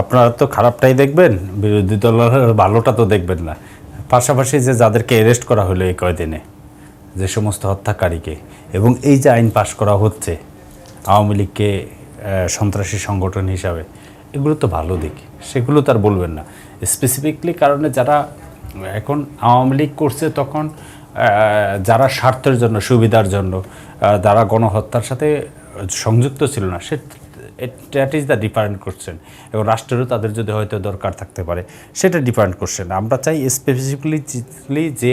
আপনারা তো খারাপটাই দেখবেন, বিরোধী দলের ভালোটা তো দেখবেন না। পাশাপাশি যে যাদেরকে অ্যারেস্ট করা হলো এই কয়দিনে, যে সমস্ত হত্যাকারীকে, এবং এই যে আইন পাশ করা হচ্ছে আওয়ামী লীগকে সন্ত্রাসী সংগঠন হিসাবে, এগুলো তো ভালো দিক, সেগুলো তো আর বলবেন না। স্পেসিফিকলি কারণে যারা এখন আওয়ামী লীগ করছে তখন যারা স্বার্থের জন্য, সুবিধার জন্য, যারা গণহত্যার সাথে সংযুক্ত ছিল না, say that is the different question. এবং রাষ্ট্রেরও তাদের যদি হয়তো দরকার থাকতে পারে, সেটা ডিফারেন্ট কোশ্চেন। আমরা চাই স্পেসিফিকলি যে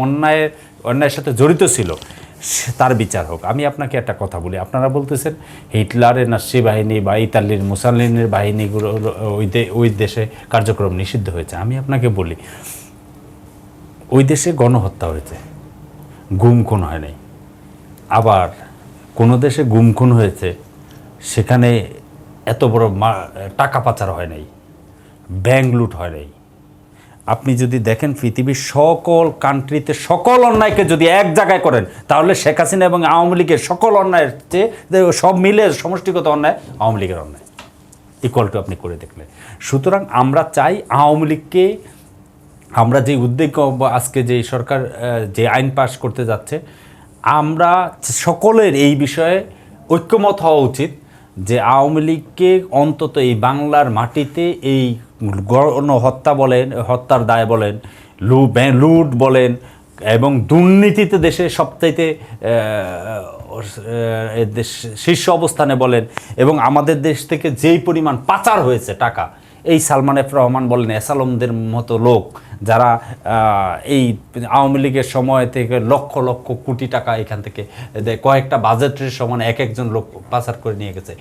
অন্যায়ের সাথে জড়িত ছিল তার বিচার হোক। আমি আপনাকে একটা কথা বলি, আপনারা বলতেছেন হিটলারের নাৎসি বাহিনী বা ইতালির মুসালিনের বাহিনীগুলো ওই দেশে কার্যক্রম নিষিদ্ধ হয়েছে। আমি আপনাকে বলি, ওই দেশে গণহত্যা হয়েছে, গুম খুন হয় নাই। আবার কোনো দেশে গুম খুন হয়েছে, সেখানে এত বড় টাকা পাচার হয় নাই, ব্যাংক লুট হয় নাই। আপনি যদি দেখেন পৃথিবীর সকল কান্ট্রিতে সকল অন্যায়কে যদি এক জায়গায় করেন, তাহলে শেখ হাসিনা এবং আওয়ামী লীগের সকল অন্যায়ের চেয়ে সব মিলে সমষ্টিগত অন্যায় আওয়ামী লীগের অন্যায় ইকুয়াল টু আপনি করে দেখলেন। সুতরাং আমরা চাই আওয়ামী লীগকে, আমরা যে উদ্যোগ আজকে যে সরকার যে আইন পাশ করতে যাচ্ছে, আমরা সকলের এই বিষয়ে ঐক্যমত হওয়া উচিত যে আওয়ামী লীগকে অন্তত এই বাংলার মাটিতে এই গণহত্যা বলেন, হত্যার দায় বলেন, লুট বলেন, এবং দুর্নীতিতে দেশে সবচাইতে শীর্ষ অবস্থানে বলেন, এবং আমাদের দেশ থেকে যেই পরিমাণ পাচার হয়েছে টাকা, এই সালমান এফ রহমান বলেন, এসালমদের মতো লোক যারা এই আওয়ামী লীগের সময় থেকে লক্ষ লক্ষ কোটি টাকা এখান থেকে কয়েকটা বাজেটের সমান এক একজন লোক পাচার করে নিয়ে গেছে।